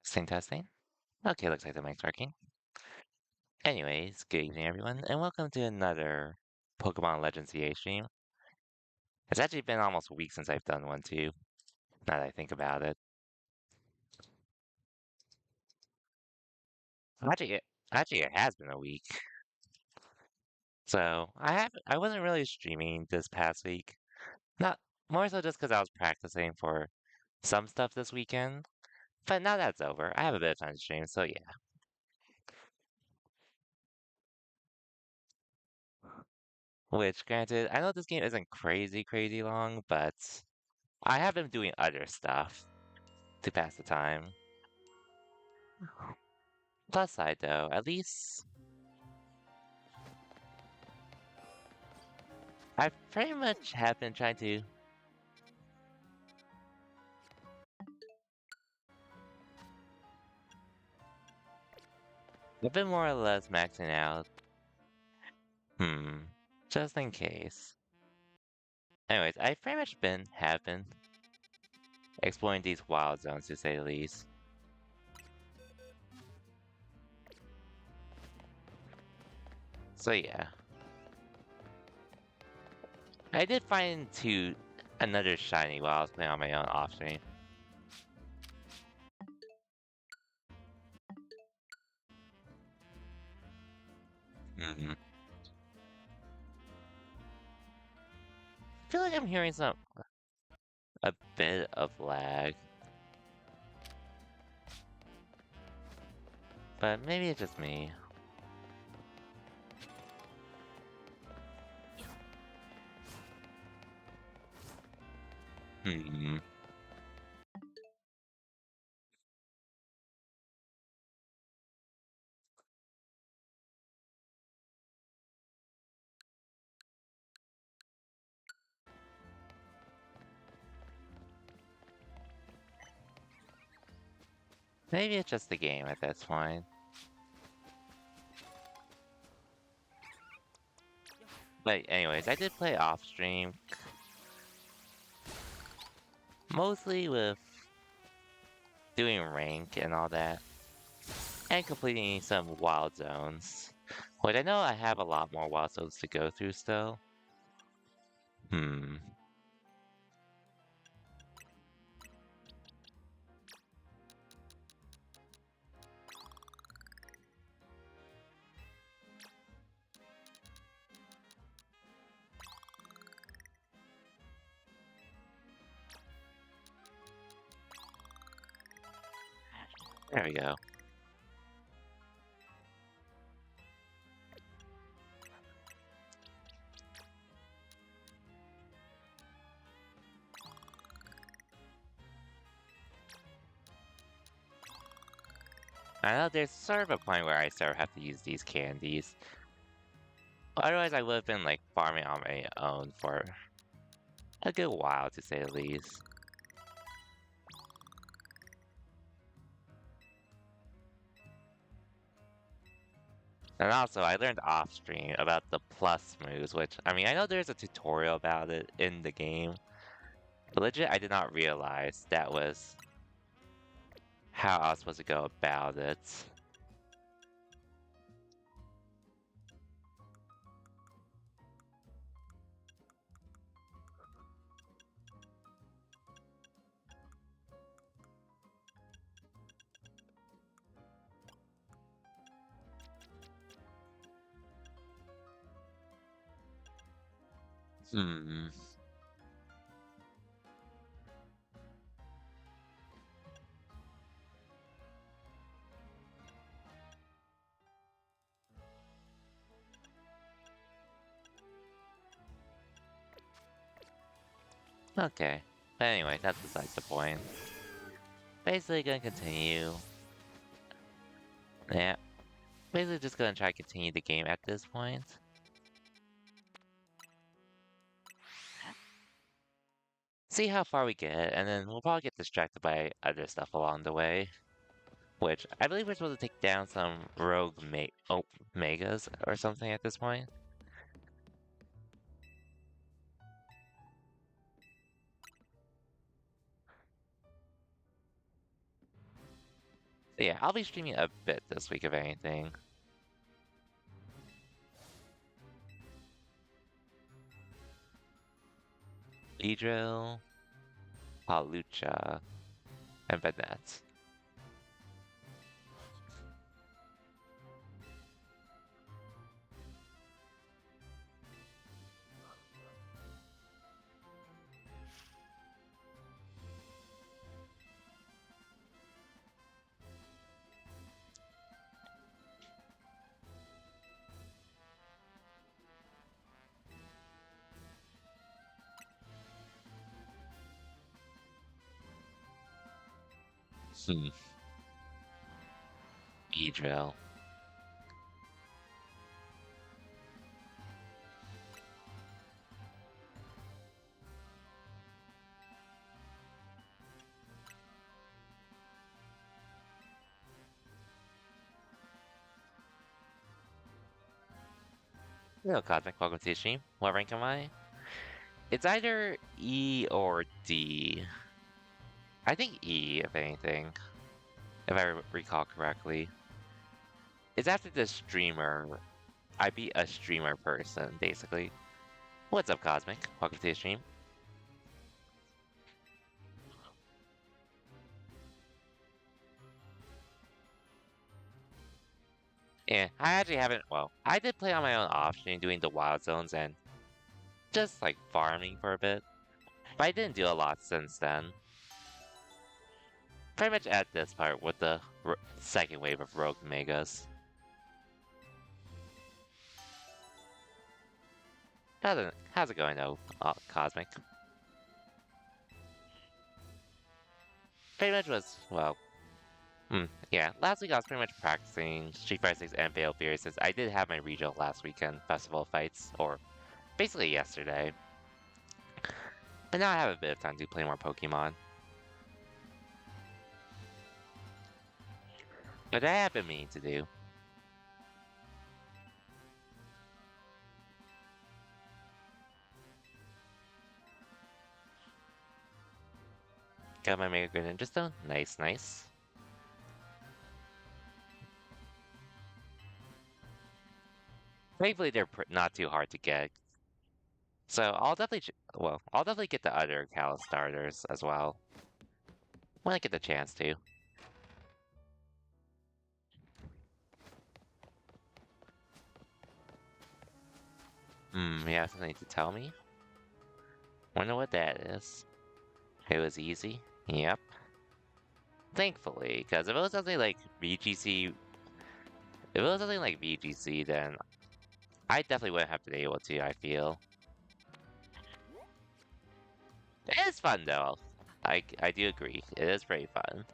Testing. Okay, looks like the mic's working. Anyways, good evening everyone, and welcome to another Pokemon Legends EA stream. It's actually been almost a week since I've done one too, now that I think about it. Actually, it has been a week. So, I wasn't really streaming this past week. Not more so just because I was practicing for some stuff this weekend. But now that's over, I have a bit of time to stream, so yeah. Which, granted, I know this game isn't crazy long, but I have been doing other stuff to pass the time. Plus side though, at least I pretty much have been trying to. I've been more or less maxing out. Just in case. Anyways, I pretty much have been exploring these wild zones to say the least. So yeah. I did find another shiny while I was playing on my own off stream. I feel like I'm hearing a bit of lag. But maybe it's just me. Hmm. Maybe it's just the game at this point. But anyways, I did play off stream. Mostly with doing rank and all that. And completing some wild zones. Which I know I have a lot more wild zones to go through still. Hmm. There we go. I know there's sort of a point where I sort of have to use these candies. Otherwise I would have been like farming on my own for a good while to say the least. And also, I learned off stream about the plus moves, which, I mean, I know there's a tutorial about it in the game, but legit, I did not realize that was how I was supposed to go about it. Hmm. Okay. But anyway, that's besides the point. Basically gonna continue. Yeah. Basically just gonna try to continue the game at this point. See how far we get, and then we'll probably get distracted by other stuff along the way. Which, I believe we're supposed to take down some rogue megas or something at this point. Yeah, I'll be streaming a bit this week if anything. Beedrill, Palucha, and Banette. Hmm. Beedrill. Hello, Cosmic. Welcome to the stream. What rank am I? It's either E or D. I think E, if anything, if I recall correctly. It's after the streamer. I beat a streamer person, basically. What's up, Cosmic? Welcome to the stream. Yeah, I actually haven't. Well, I did play on my own off stream doing the wild zones and just like farming for a bit. But I didn't do a lot since then. Pretty much at this part with the second wave of Rogue Megas. How's it going though, Cosmic? Pretty much was, well, yeah, last week I was pretty much practicing Street Fighter 6 and Fatal Fury since I did have my regional last weekend festival fights, or basically yesterday. But now I have a bit of time to play more Pokemon. But I have been meaning to do. Got my Mega Greninja Stone. Nice, nice. Thankfully, they're not too hard to get. So I'll definitely, well, I'll definitely get the other Kalos starters as well when I get the chance to. You have something to tell me? Wonder what that is. It was easy. Yep. Thankfully, because if it was something like VGC, then I definitely wouldn't have been able to, I feel. It is fun though. I do agree. It is pretty fun.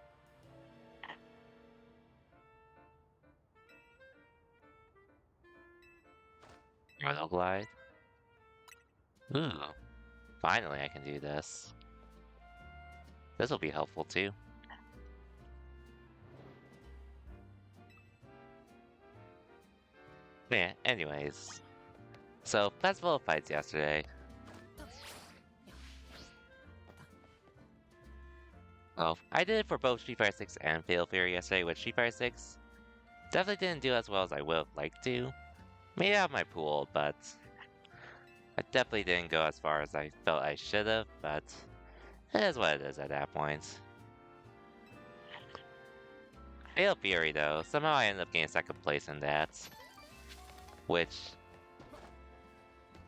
Royal Glide. Ooh. Finally I can do this. This will be helpful too. Yeah, anyways. So, Festival of Fights yesterday. Oh, I did it for both Street Fighter 6 and Fatal Fury yesterday, with Street Fighter 6 definitely didn't do as well as I would have liked to. Made out my pool, but I definitely didn't go as far as I felt I should have, but it is what it is at that point. Fatal Fury though, somehow I ended up getting second place in that. Which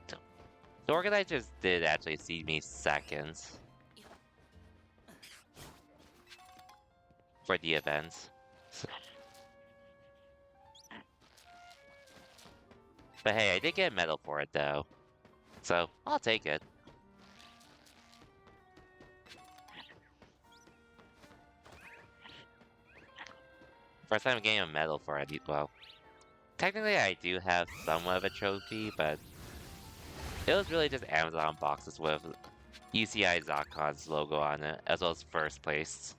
the organizers did actually see me second for the event. But hey, I did get a medal for it though. So, I'll take it. First time getting a medal for it, well. Technically, I do have somewhat of a trophy, but it was really just Amazon boxes with UCI ZocCon's logo on it, as well as first place.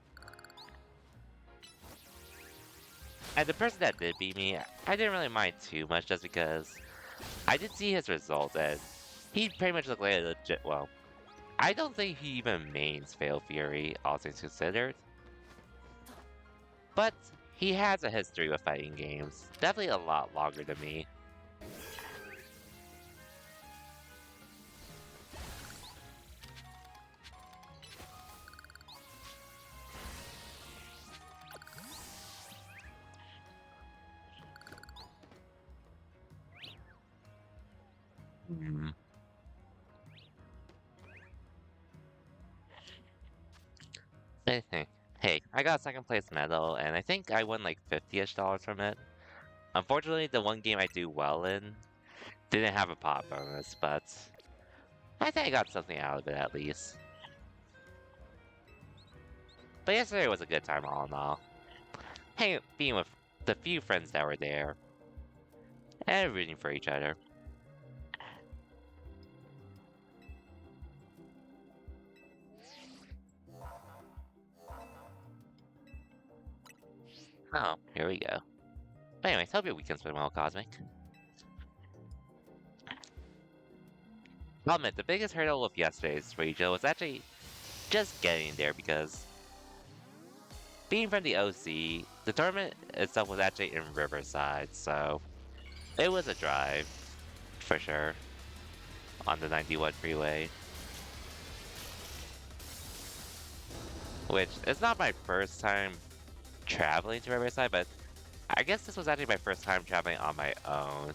And the person that did beat me, I didn't really mind too much just because I did see his result and he pretty much looked like a legit, well, I don't think he even mains Fatal Fury, all things considered. But he has a history with fighting games. Definitely a lot longer than me. Hmm. I think. Hey, I got a second place medal, and I think I won like $50-ish from it. Unfortunately, the one game I do well in didn't have a pot bonus, but I think I got something out of it at least. But yesterday was a good time all in all. Being with the few friends that were there, and rooting for each other. Oh, here we go. But anyways, hope your weekend's been well, Cosmic. I'll admit, the biggest hurdle with yesterday's regional was actually just getting there because being from the OC, the tournament itself was actually in Riverside, so it was a drive for sure on the 91 freeway. Which is not my first time traveling to Riverside, but I guess this was actually my first time traveling on my own.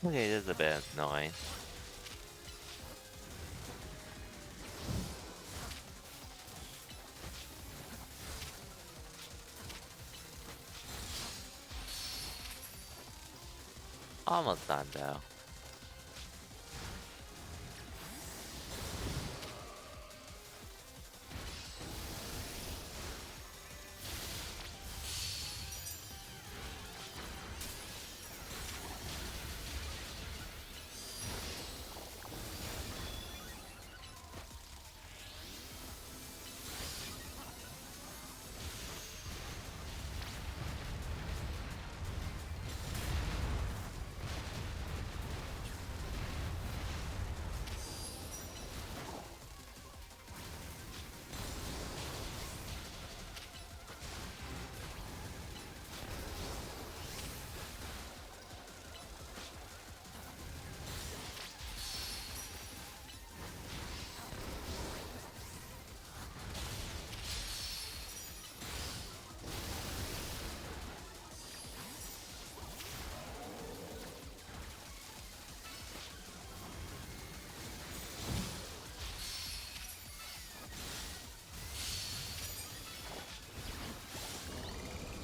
Okay, this is a bit annoying. Almost done though.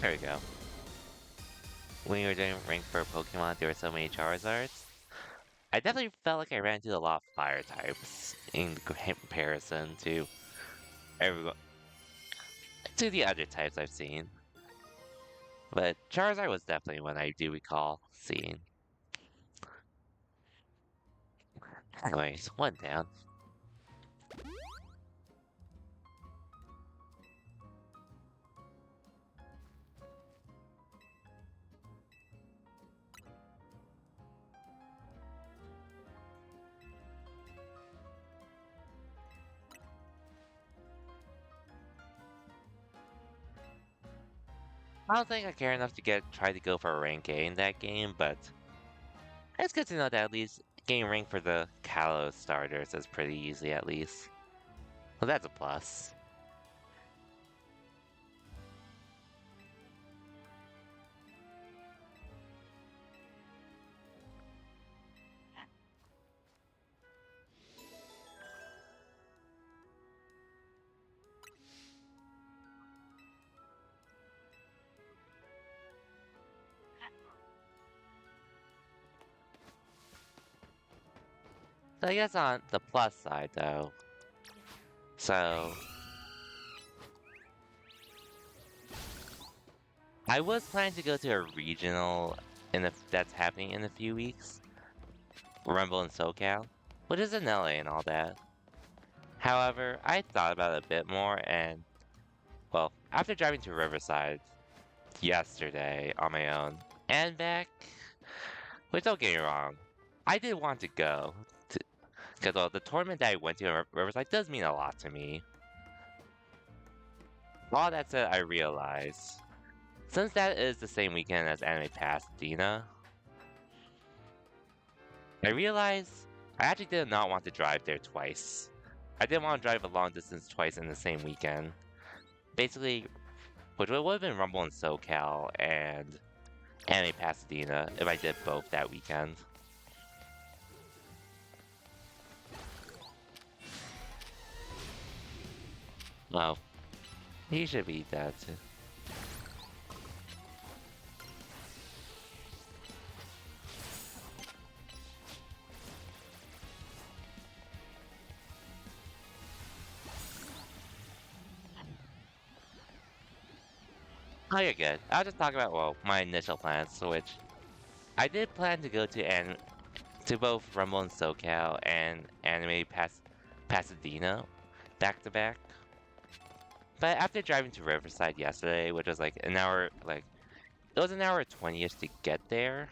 There we go. When you were doing rank for Pokemon, there were so many Charizards. I definitely felt like I ran into a lot of fire types in comparison to everyone, to the other types I've seen. But Charizard was definitely one I do recall seeing. Anyways, one down. I don't think I care enough to try to go for a rank A in that game, but it's good to know that at least getting ranked for the Kalos starters is pretty easy at least. So that's a plus. So I guess on the plus side though, so I was planning to go to a regional that's happening in a few weeks, Rumble in SoCal, which is in LA and all that. However, I thought about it a bit more and, well, after driving to Riverside yesterday on my own and back, which don't get me wrong, I did want to go, because well, the tournament that I went to in Riverside does mean a lot to me. All that said, I realize, since that is the same weekend as Anime Pasadena, I realized I actually did not want to drive there twice. I didn't want to drive a long distance twice in the same weekend. Basically, which would have been Rumble in SoCal and Anime Pasadena if I did both that weekend. Well, he should be dead too. Oh, you're good. I'll just talk about, well, my initial plans, which I did plan to go to both Rumble in SoCal and Pasadena back to back. But after driving to Riverside yesterday, which was like an hour, it was an hour 20ish to get there.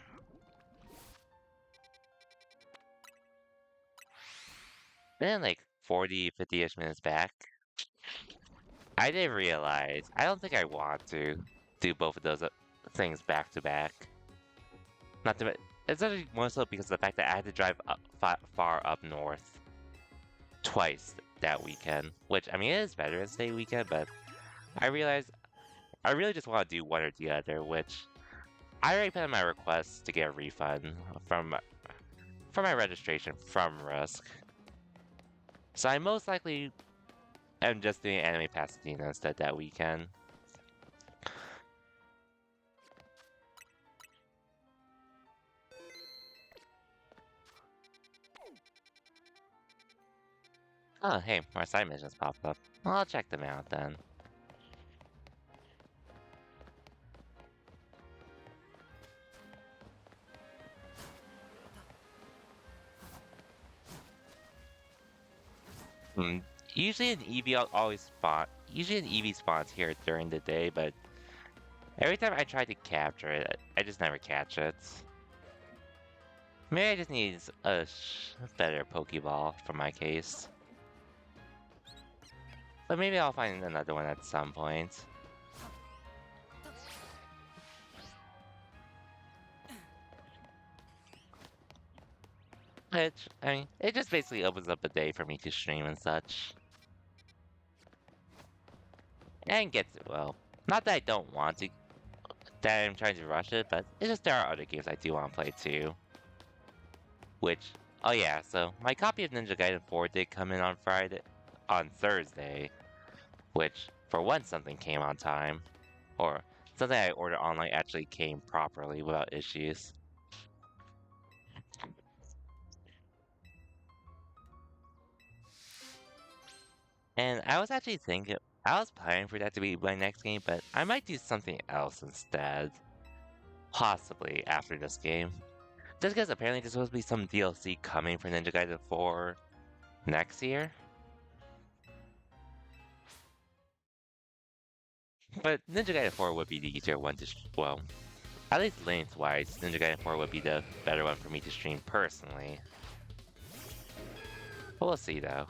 Then like 40, 50ish minutes back. I didn't realize. I don't think I want to do both of those things back to back. Not to. It's actually more so because of the fact that I had to drive far up north twice that weekend. Which I mean, it is Veterans Day weekend, but I realized I really just want to do one or the other. Which I already put in my request to get a refund for my registration from Risk. So I most likely am just doing Anime Pasadena instead that weekend. Oh, hey, more side missions popped up. Well, I'll check them out then. Hmm. Usually an EV always spawn. Usually an EV spawns here during the day, but every time I try to capture it, I just never catch it. Maybe I just need a better Pokeball for my case. But maybe I'll find another one at some point. Which, I mean, it just basically opens up a day for me to stream and such. And get to, well, not that I don't want to, that I'm trying to rush it, but it's just there are other games I do want to play too. Which, oh yeah, so my copy of Ninja Gaiden 4 did come in on Thursday, which, for once something came on time. Or, something I ordered online actually came properly without issues. And I was actually thinking, I was planning for that to be my next game, but I might do something else instead. Possibly after this game. Just because apparently there's supposed to be some DLC coming for Ninja Gaiden 4 next year. But Ninja Gaiden 4 would be the easier one to, well, at least lengthwise, Ninja Gaiden 4 would be the better one for me to stream personally. But we'll see though.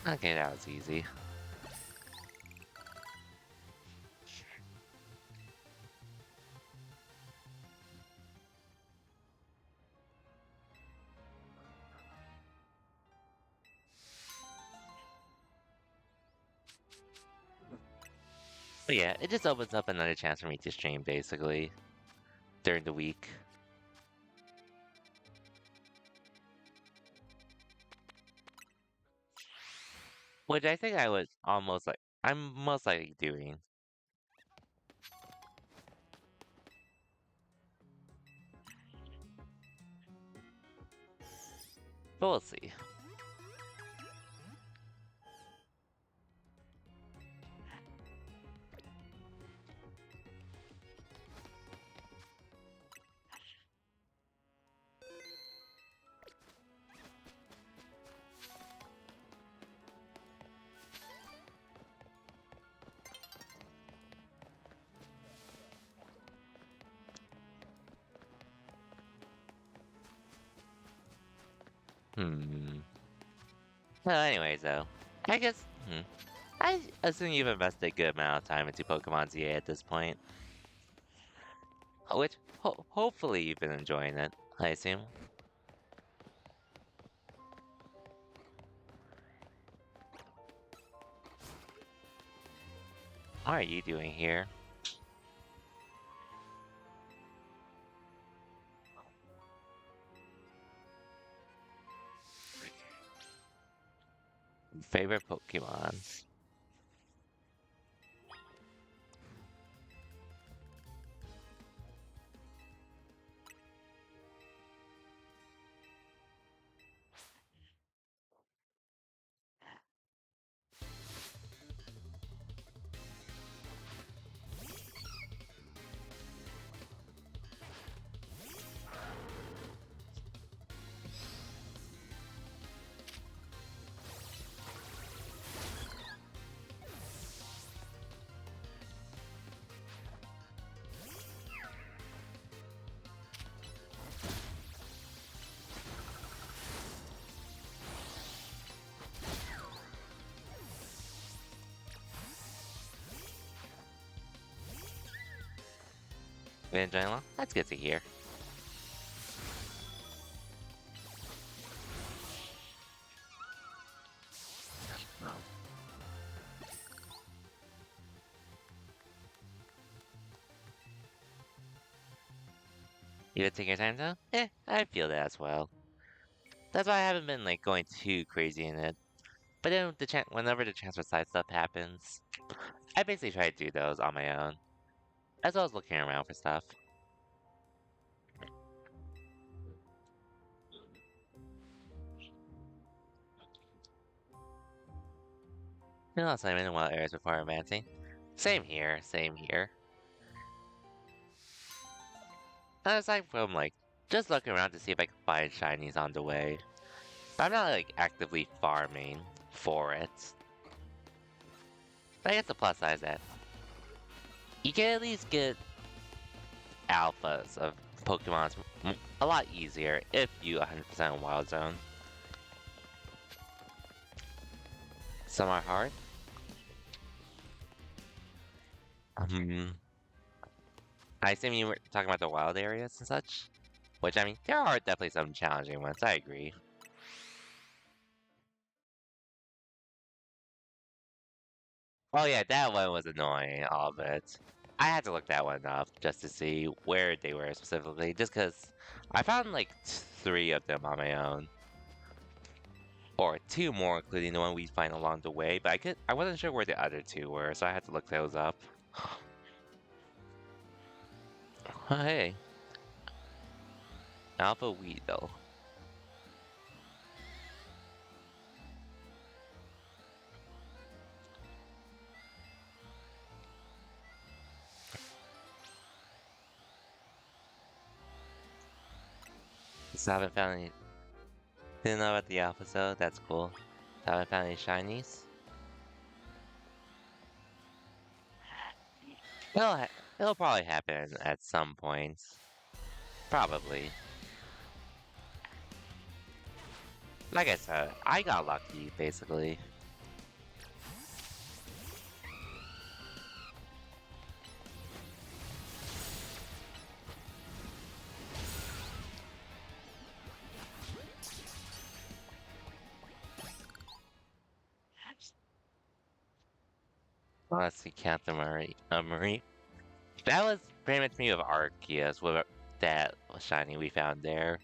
Okay, that was easy. But yeah, it just opens up another chance for me to stream basically during the week. Which I think I was almost like, I'm most likely doing. But we'll see. Well, anyways, though, I guess, I assume you've invested a good amount of time into Pokemon ZA at this point. Which, hopefully you've been enjoying it, I assume. What are you doing here? Favorite Pokemon? Been enjoying long? That's good to hear. You been taking your time though? I feel that as well. That's why I haven't been like going too crazy in it. But then whenever the transfer side stuff happens, I basically try to do those on my own, as well as looking around for stuff. You know, I'm in wild areas before advancing. Same here, same here. And aside from like just looking around to see if I can find shinies on the way. But I'm not like actively farming for it. But I guess the plus side is that you can at least get alphas of Pokemon's a lot easier if you 100% Wild Zone. Some are hard. Um, I assume you were talking about the wild areas and such? Which, I mean, there are definitely some challenging ones, I agree. Oh yeah, that one was annoying, all of it. I had to look that one up just to see where they were specifically, just because I found like three of them on my own. Or two more, including the one we find along the way, but I wasn't sure where the other two were, so I had to look those up. Oh, hey, Alpha Weedle. Still haven't found any. Didn't know about the Alpha Zone. That's cool. Haven't found any shinies. It'll ha it'll probably happen at some point. Probably. Like I said, I got lucky basically. Well, let's see, Captain Marie. Marie. That was pretty much me with Arceus with that shiny we found there.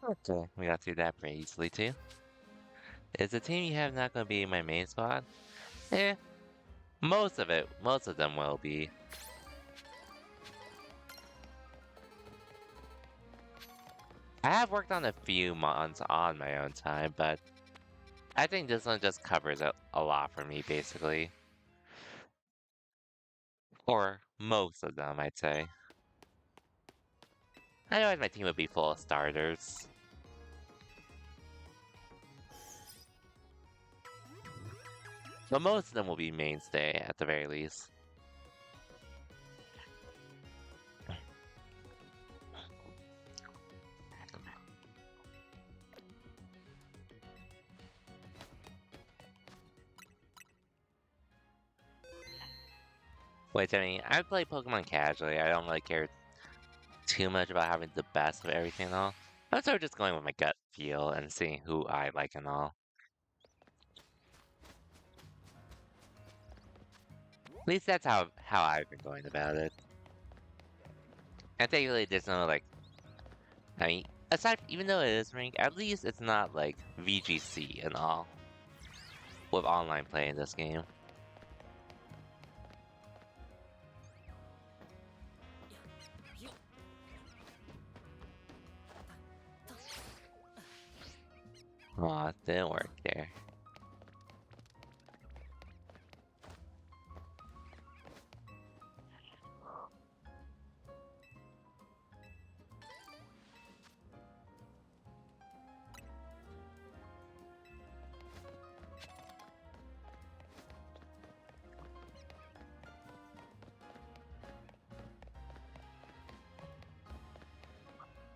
Okay, we got through that pretty easily too. Is the team you have not going to be my main spot? Eh, most of them will be. I have worked on a few mods on my own time, but I think this one just covers a lot for me, basically. Or most of them, I'd say. Otherwise, my team would be full of starters. But most of them will be mainstay, at the very least. Which, I mean, I play Pokemon casually. I don't really care too much about having the best of everything and all. I'm sort of just going with my gut feel and seeing who I like and all. At least that's how I've been going about it. I think really there's no like, I mean, even though it is ranked, at least it's not like VGC and all with online play in this game. Aw, it didn't work there.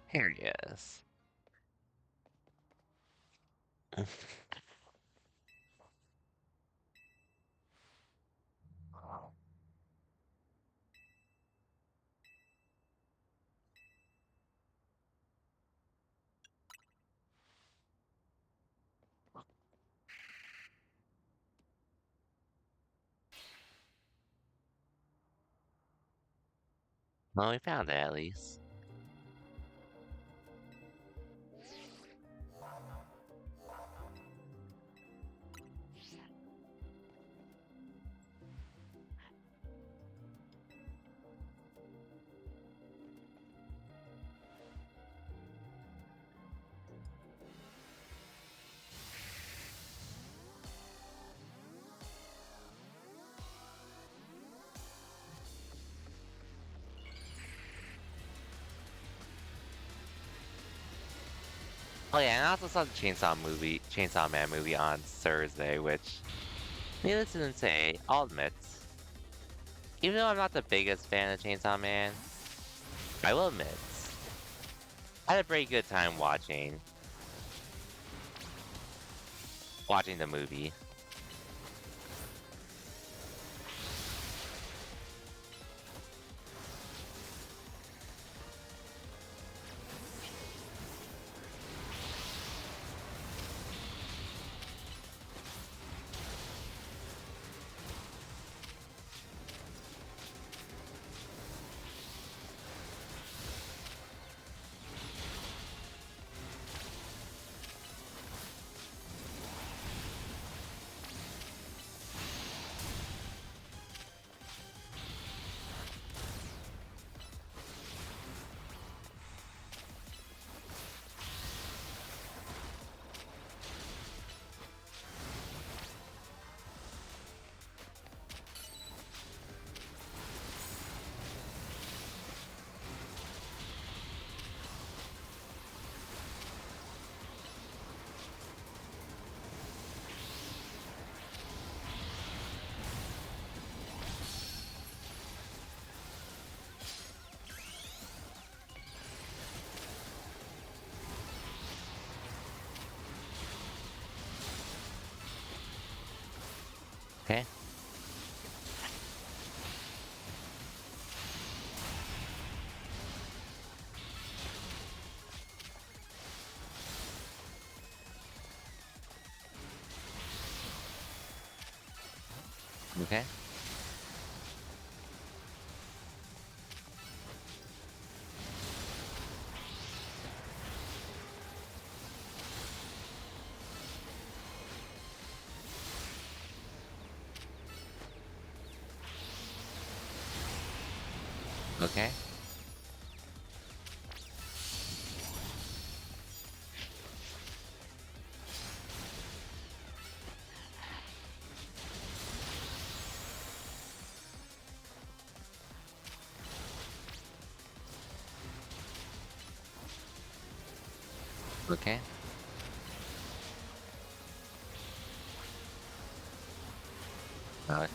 Here he is. Well, we found it at least. Oh yeah, and I also saw the Chainsaw Man movie on Thursday, which, needless to say, I'll admit, even though I'm not the biggest fan of Chainsaw Man, I will admit, I had a pretty good time watching the movie. Okay? Okay? Okay? Okay? Ouch.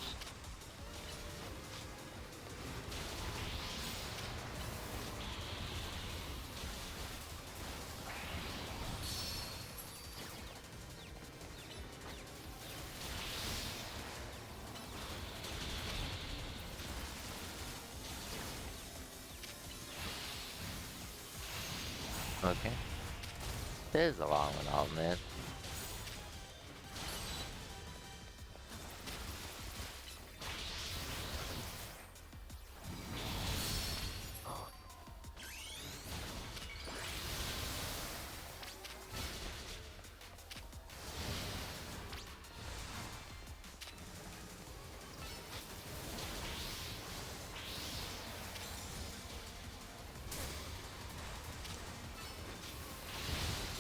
Okay. This is a long one, I'll admit.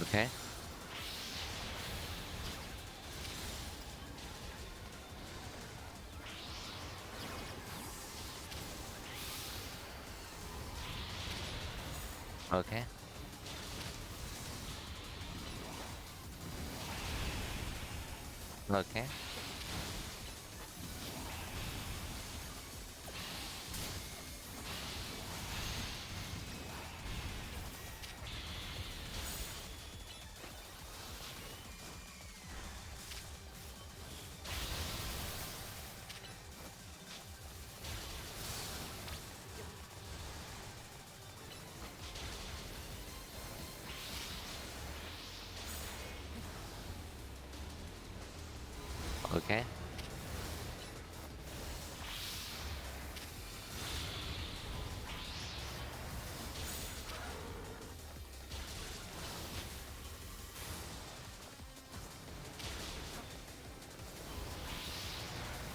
Okay? Okay? Okay? Okay?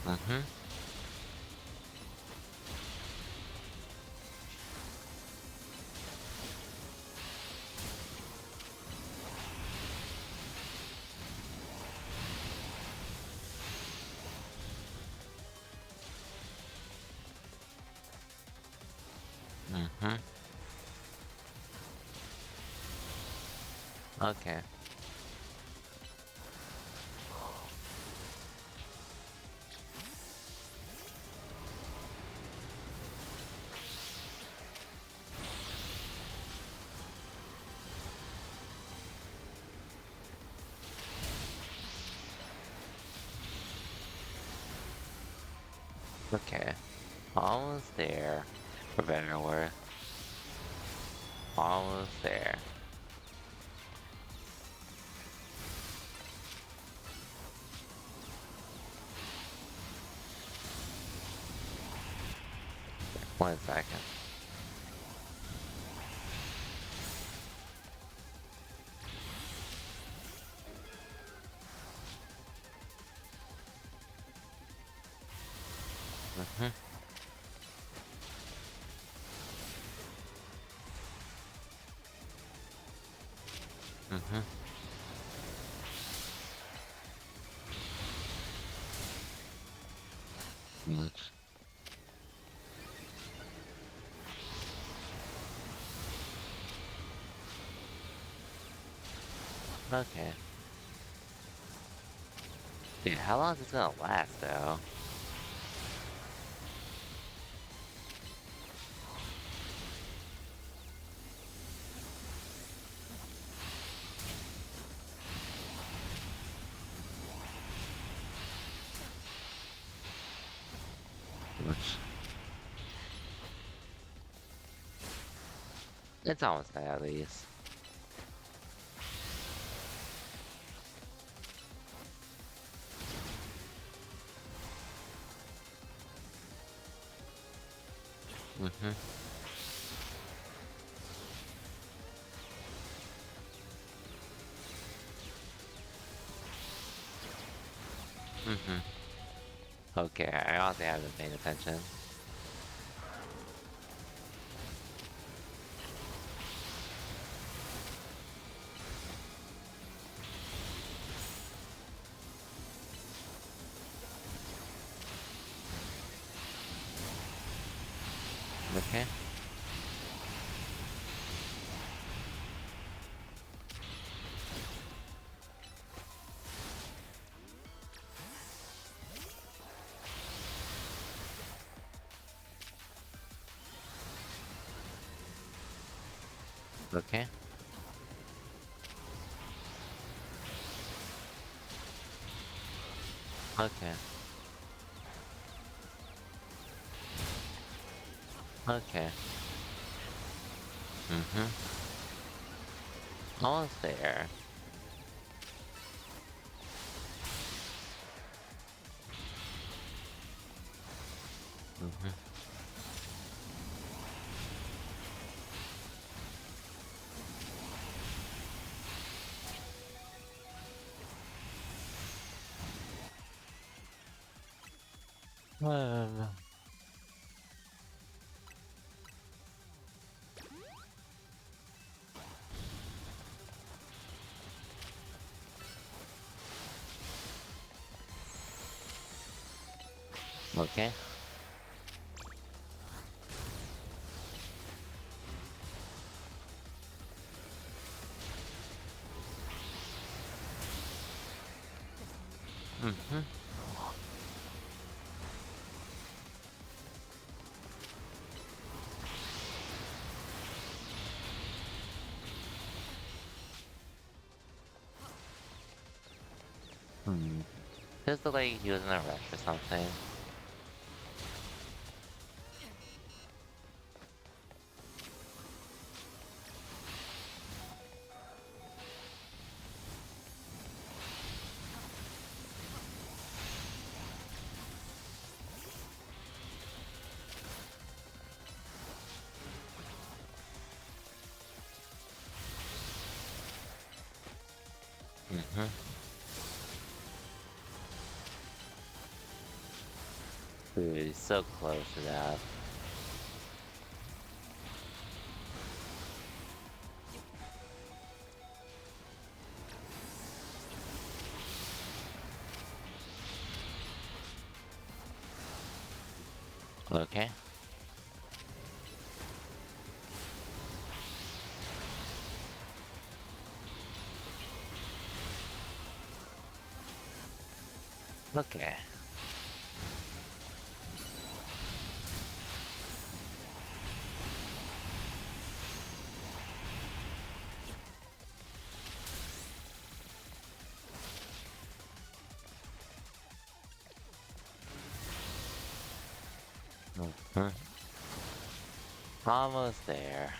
Mm-hmm. Mm-hmm. Okay. Okay. Almost there. For better or worse. Almost there. One second. Mm-hmm. Mm-hmm. Mm. Okay. Dude, how long is this gonna last, though? Which- It's almost there, at least. Mm-hmm. Mm-hmm. Okay, I honestly haven't been paying attention. Okay. Okay. Okay. Okay. Mm-hmm. Almost there. Mm-hmm. Okay. Mm-hmm. Hmm. Just look like he was in a rush or something. Mm-hmm. Dude, he's so close to that. Okay. Okay. Mhm. Almost there.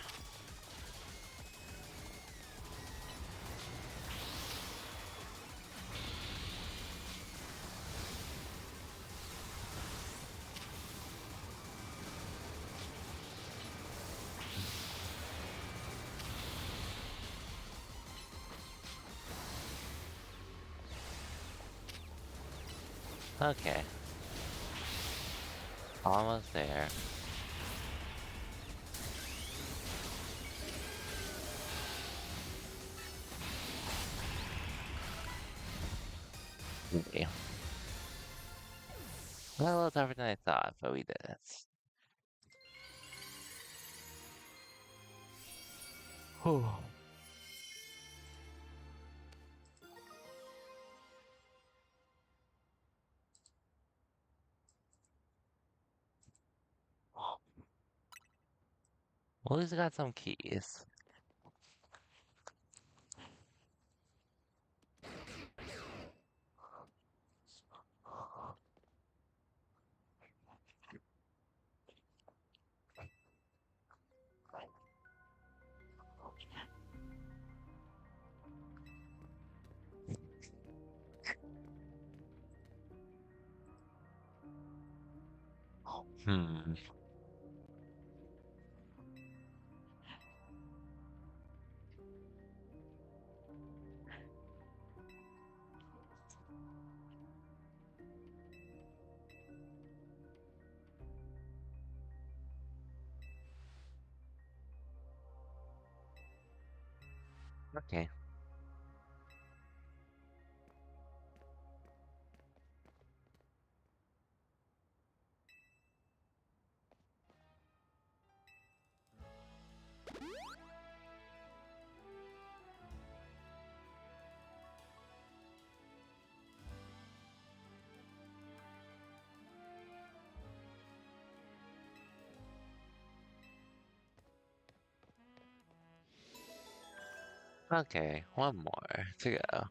Okay. Almost there. Okay. A little tougher than I thought, but we did it. Whew. Well, at least I got some keys. Hmm. Okay. Okay. One more to go.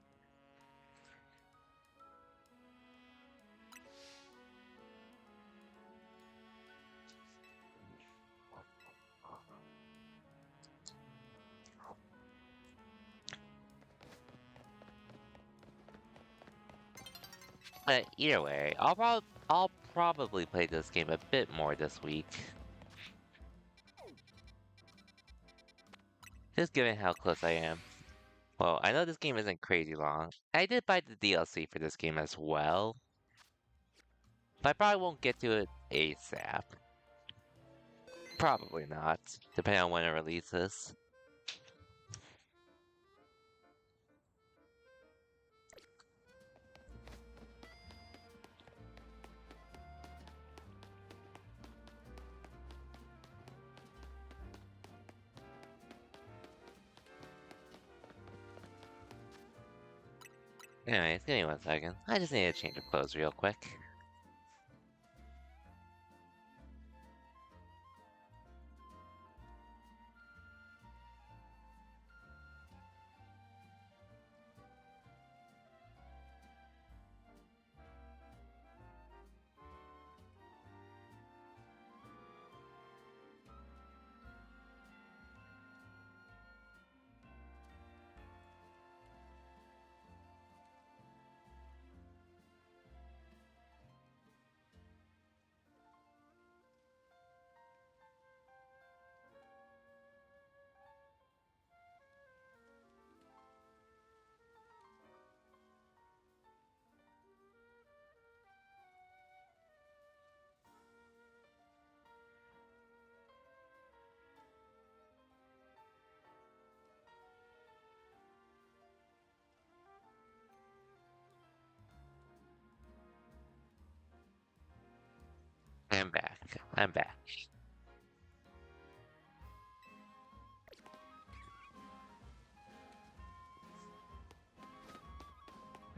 But either way, I'll probably play this game a bit more this week. Just given how close I am. Well, I know this game isn't crazy long. I did buy the DLC for this game as well, but I probably won't get to it ASAP. Probably not, depending on when it releases. Anyways, give me 1 second. I just need to change of clothes real quick. I'm back. I'm back.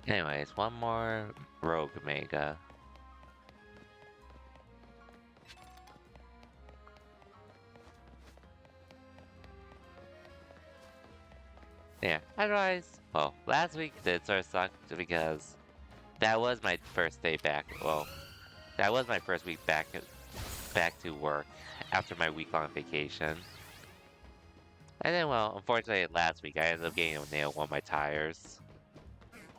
Anyways, one more Rogue Mega. Yeah, otherwise, well, last week did sort of suck because that was my first day back. Well, that was my first week back to work after my week-long vacation. And then, well, unfortunately, last week I ended up getting a nail on one of my tires,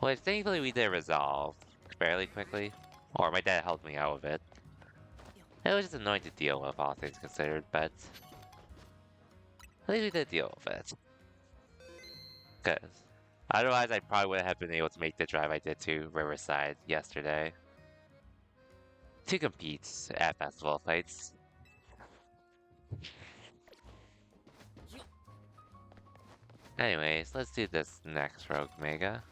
which thankfully we did resolve fairly quickly, or my dad helped me out with it. It was just annoying to deal with, all things considered, but at least we did deal with it. Because otherwise, I probably wouldn't have been able to make the drive I did to Riverside yesterday to compete at festival fights. Anyways, let's do this next Rogue Mega.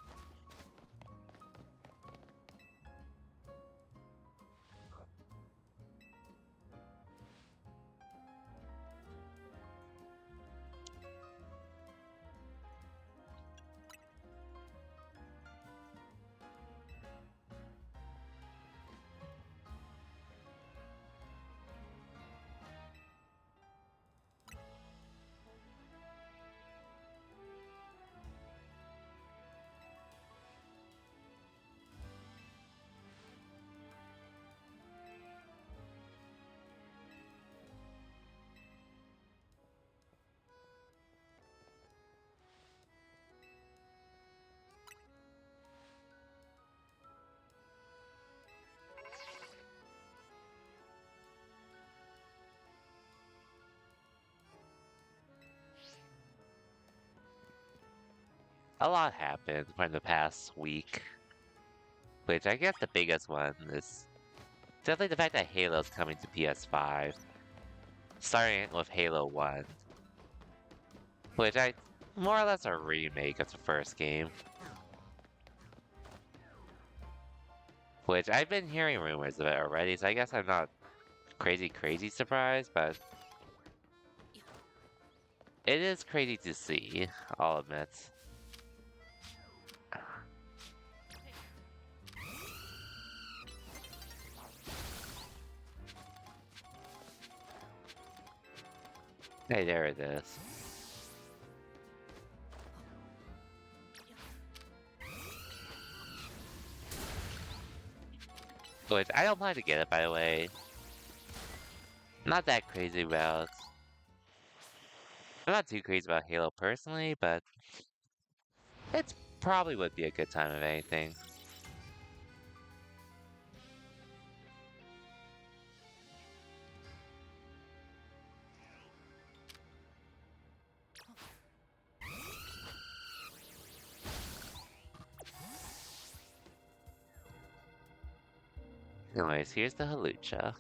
A lot happened from the past week, which I guess the biggest one is definitely the fact that Halo's coming to PS5, starting with Halo 1, which I more or less a remake of the first game. Which I've been hearing rumors of it already, so I guess I'm not crazy surprised, but it is crazy to see, I'll admit. Hey, there it is. Which I don't plan to get it, by the way. Not that crazy about. I'm not too crazy about Halo personally, but it probably would be a good time if anything. Anyways, here's the Halucha.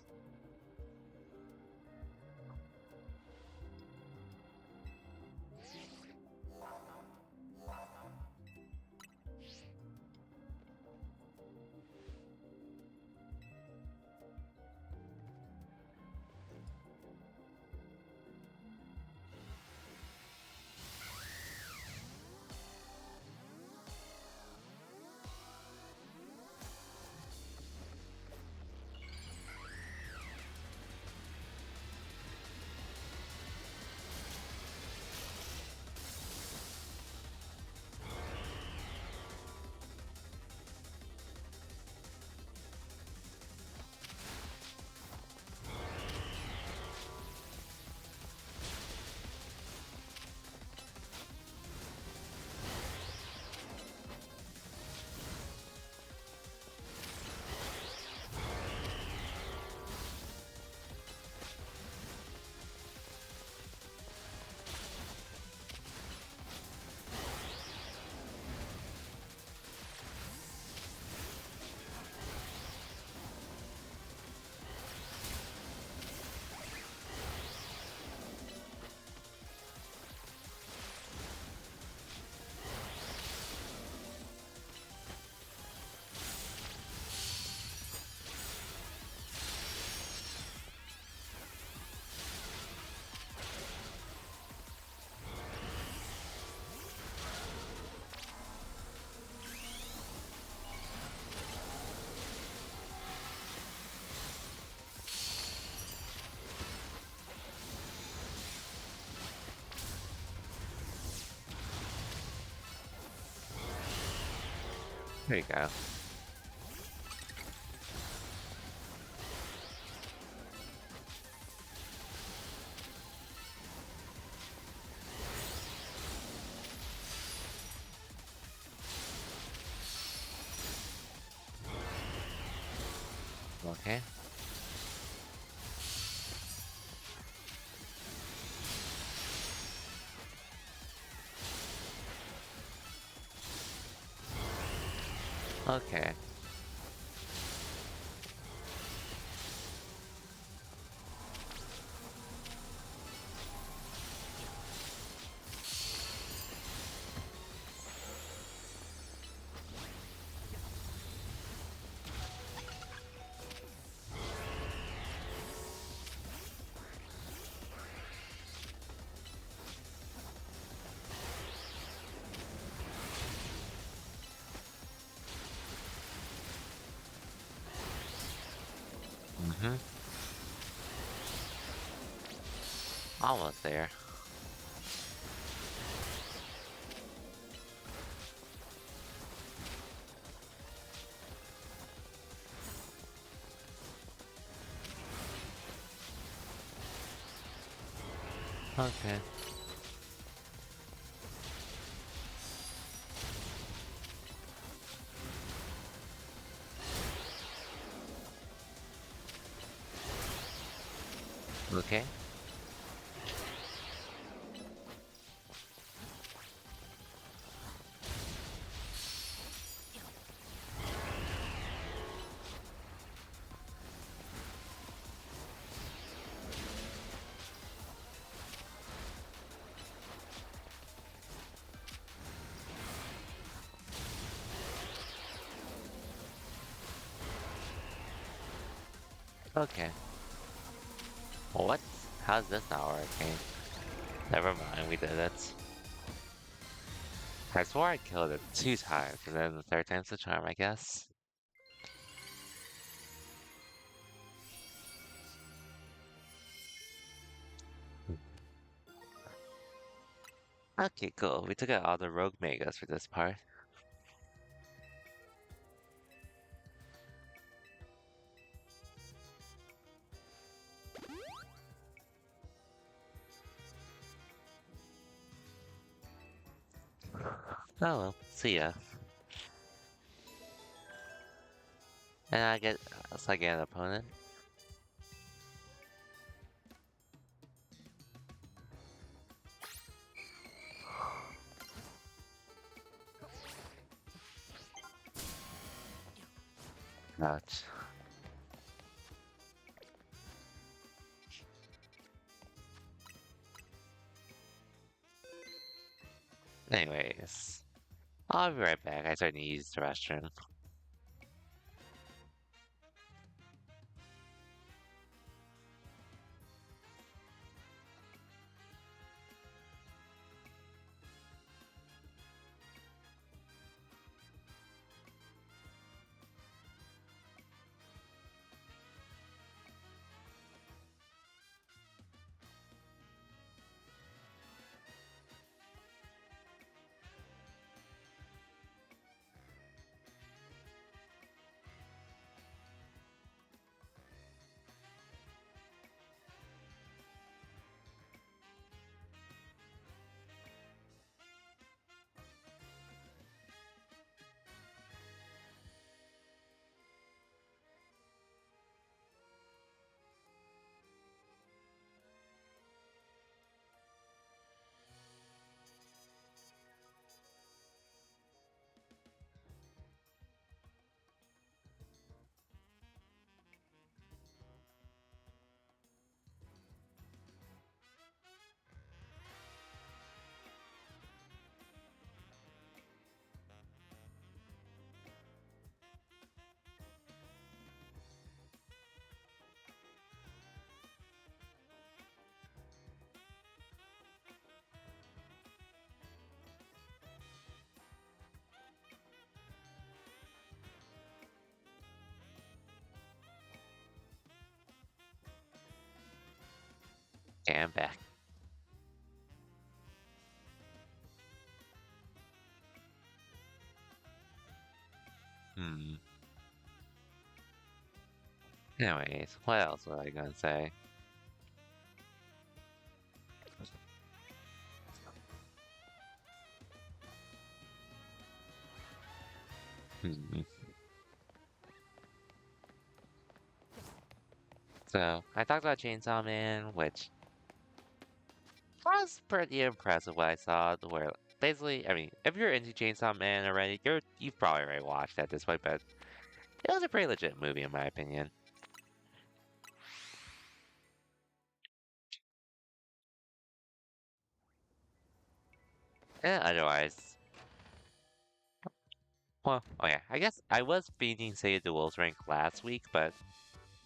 There you go. Okay. Okay. Mm-hmm. Almost there. Okay. Okay. Okay. What? How's this not working? Never mind, we did it. I swore I killed it 2 times, and then the third time's the charm, I guess. Okay, cool. We took out all the rogue megas for this part. Oh well, see ya. And I get, so I get an opponent. Ouch. Anyways, I'll be right back. I started to use the restroom. Okay, I'm back. Hmm. Anyways, what else was I gonna say? Hmm. So, I talked about Chainsaw Man, which was pretty impressive what I saw, where basically, I mean, if you're into Chainsaw Man already, you've probably already watched at this point, but it was a pretty legit movie in my opinion. And otherwise, well, oh yeah, I guess I was beating Save the Wolves rank last week, but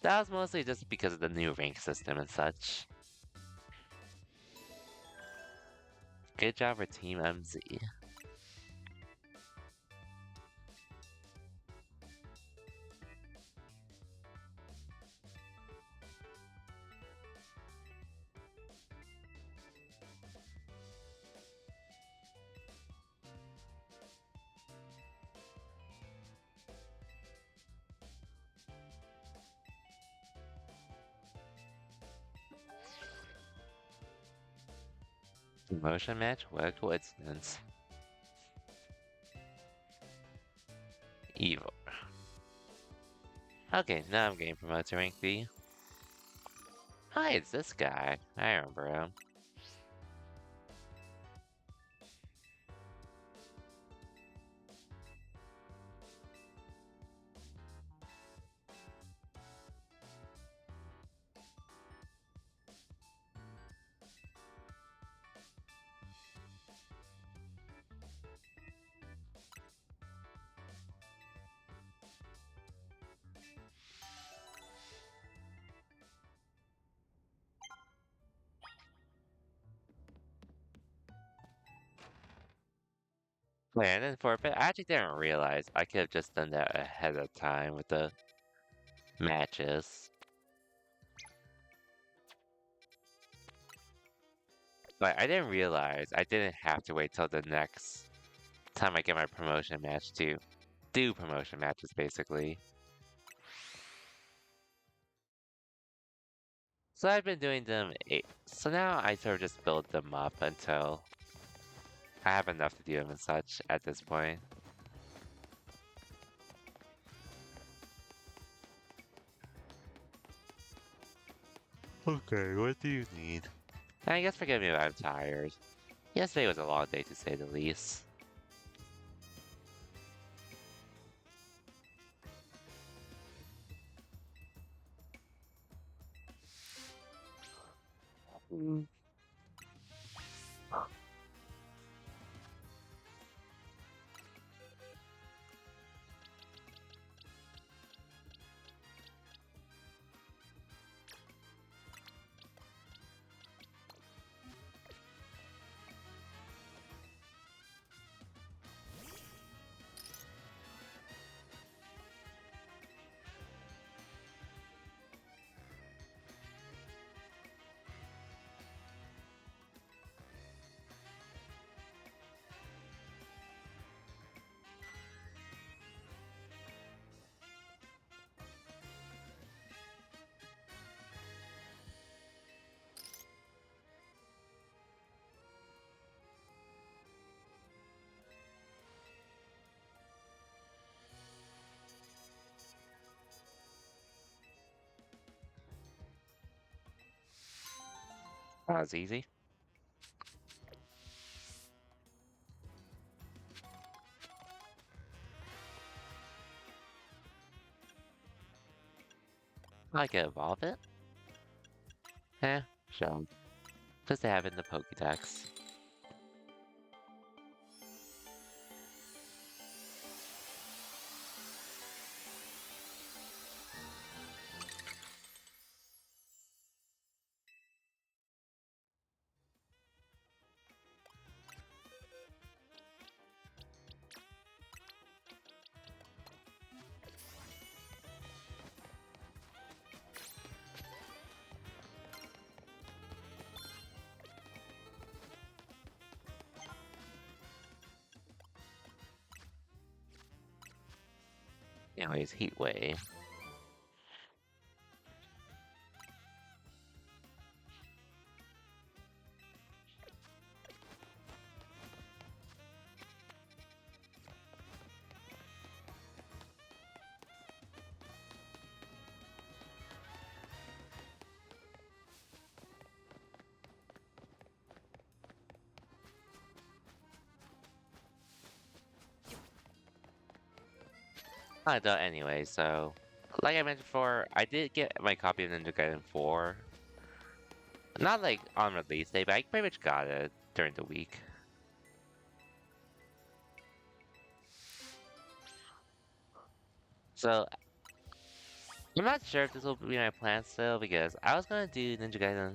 that was mostly just because of the new rank system and such. Good job for Team MZ. Promotion match? What a coincidence. Evil. Okay, now I'm getting promoted to rank B. Hi, it's this guy. I remember him. Wait, and then for a bit, I actually didn't realize I could have just done that ahead of time with the matches. But I didn't realize I didn't have to wait till the next time I get my promotion match to do promotion matches, basically. So I've been doing them so now I sort of just build them up until I have enough to do them and such at this point. Okay, what do you need? I guess forgive me if I'm tired. Yesterday was a long day to say the least. Mm. That was easy. I could evolve it. Eh, sure. Just to have it in the Pokédex. Anyways, Heat Wave. I don't anyway, so like I mentioned before, I did get my copy of Ninja Gaiden 4. Not like on release day, but I pretty much got it during the week. So I'm not sure if this will be my plan still because I was gonna do Ninja Gaiden.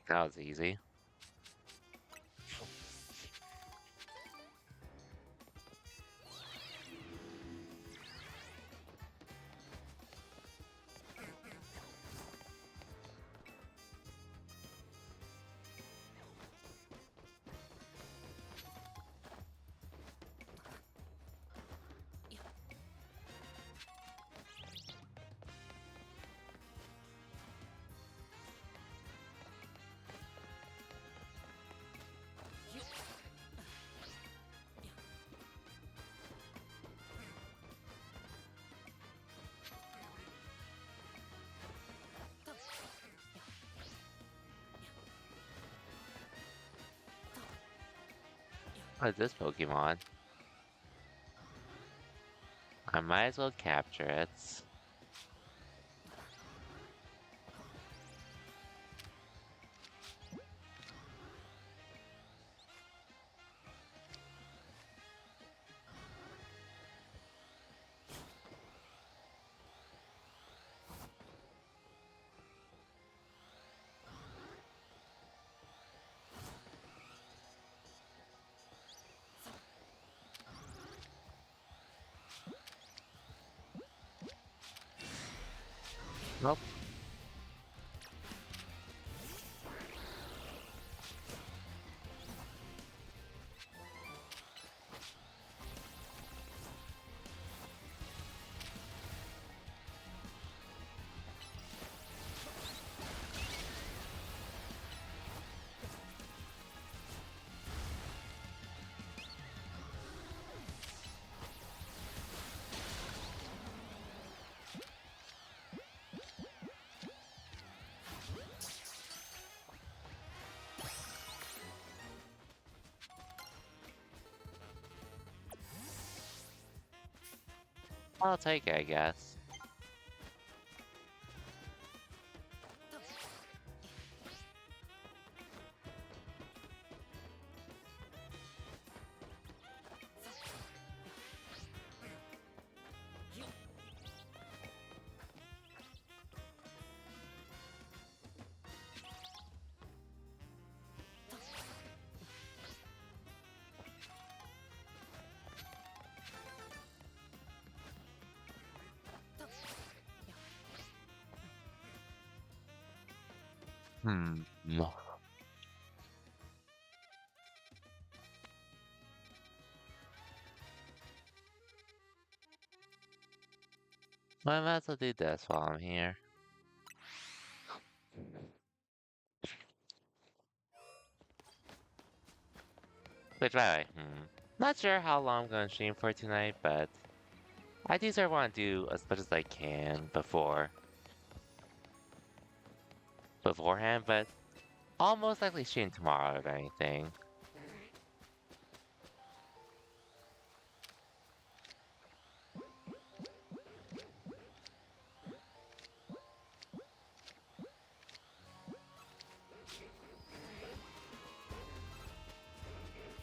That was easy. What is this Pokemon? I might as well capture it. Nope. I'll take it, I guess. Hmm. Well, I might as well do this while I'm here. Which, by the way, not sure how long I'm gonna stream for tonight, but I do sort of want to do as much as I can beforehand, but I'll most likely stream tomorrow if anything.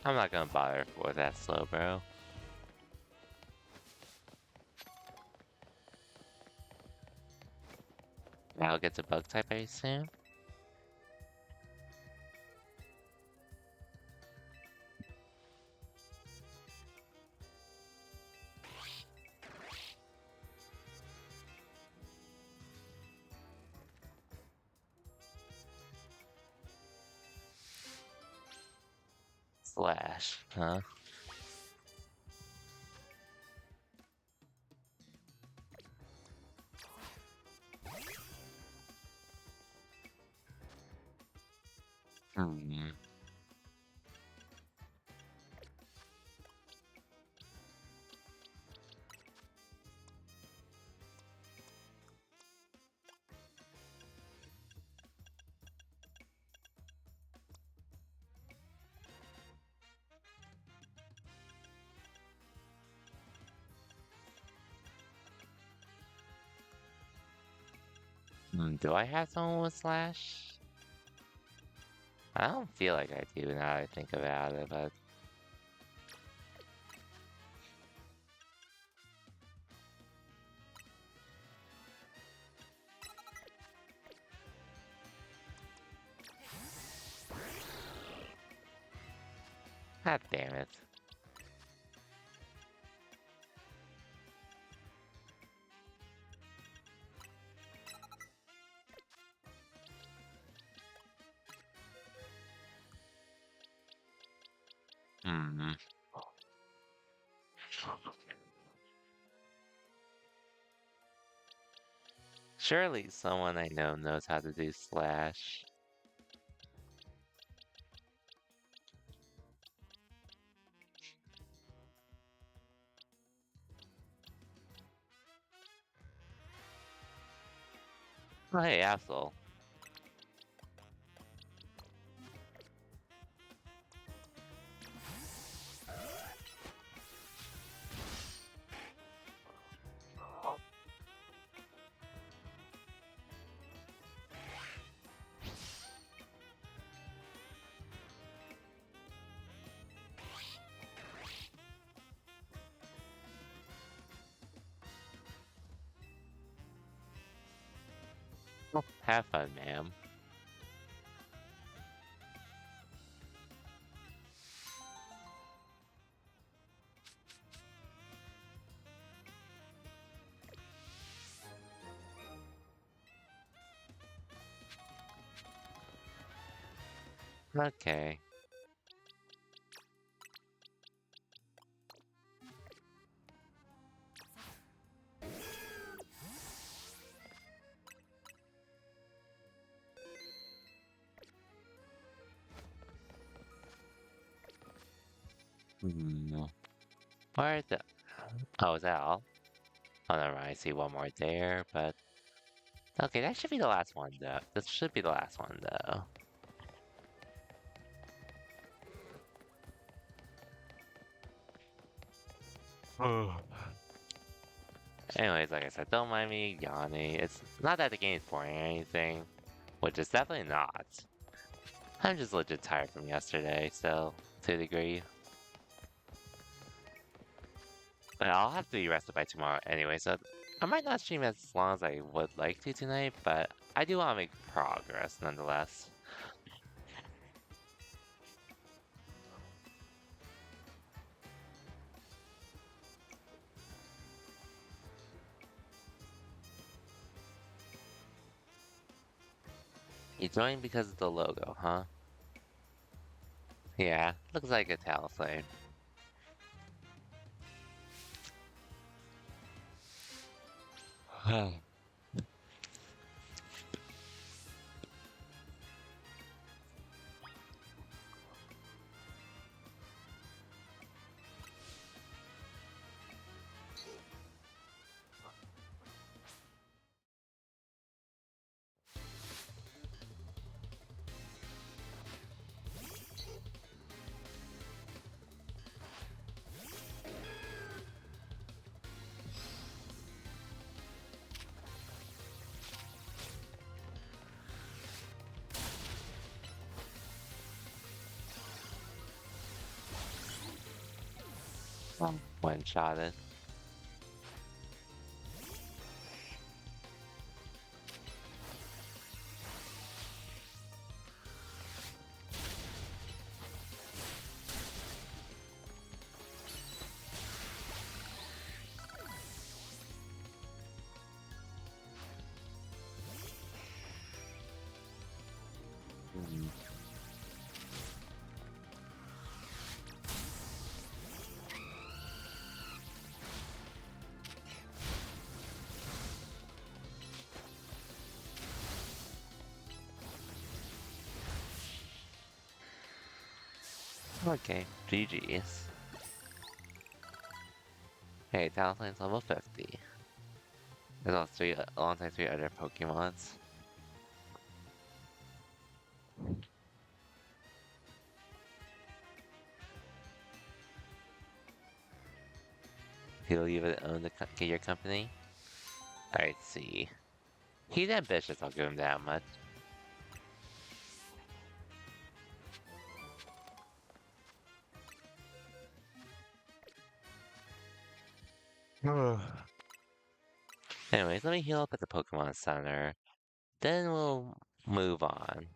I'm not gonna bother with that slow, bro. I'll get to bug type, I assume. Slash, huh? Hmm. Do I have someone with Slash? I don't feel like I do now that I think about it, but god damn it. Hmm. Surely someone I know knows how to do Slash. Oh, hey, Absol. Have fun, ma'am. Okay. Hmm. Where the... Oh, is that all? Oh, never mind. I see one more there, but... Okay, that should be the last one, though. This should be the last one, though. Anyways, like I said, don't mind me yawning. It's not that the game is boring or anything, which it's definitely not. I'm just legit tired from yesterday, so to a degree. But I'll have to be rested by tomorrow anyway, so I might not stream as long as I would like to tonight, but I do want to make progress nonetheless. You joined because of the logo, huh? Yeah, looks like a Talonflame. One-shotted. Okay, GG's. Hey, Talonflame's level 50. There's also alongside 3 other Pokemons. He'll even own your company? I see. He's ambitious, I'll give him that much. Anyways, let me heal up at the Pokemon Center. Then we'll move on.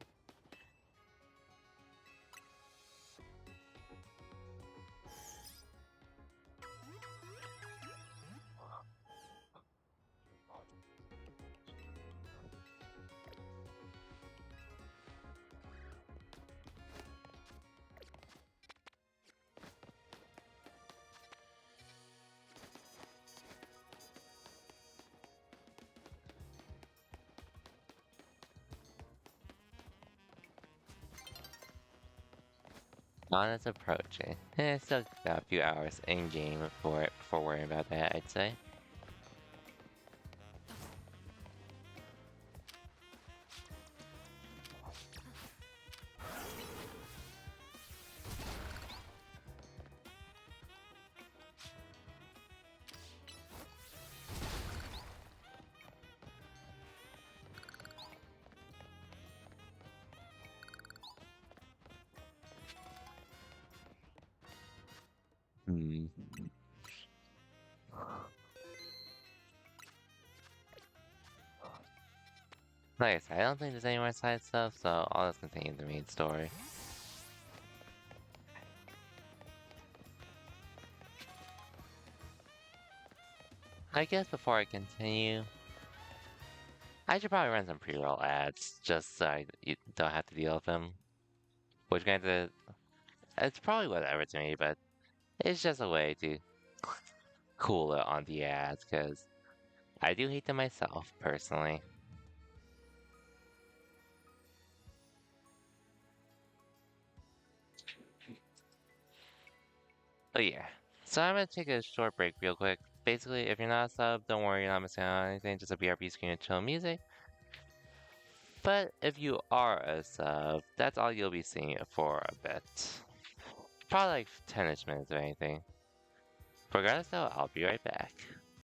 Dawn is approaching. Still got a few hours in game before worrying about that, I'd say. Hmm. Like I said, I don't think there's any more side stuff, so I'll just continue the main story. I guess before I continue, I should probably run some pre-roll ads just so you don't have to deal with them. Which kind of, it's probably whatever to me, but it's just a way to cool it on the ads because I do hate them myself personally. But yeah, so I'm gonna take a short break real quick. Basically, if you're not a sub, don't worry, you're not missing out on anything. Just a BRB screen and chill music. But if you are a sub, that's all you'll be seeing for a bit. Probably like 10ish minutes or anything. Regardless though, I'll be right back.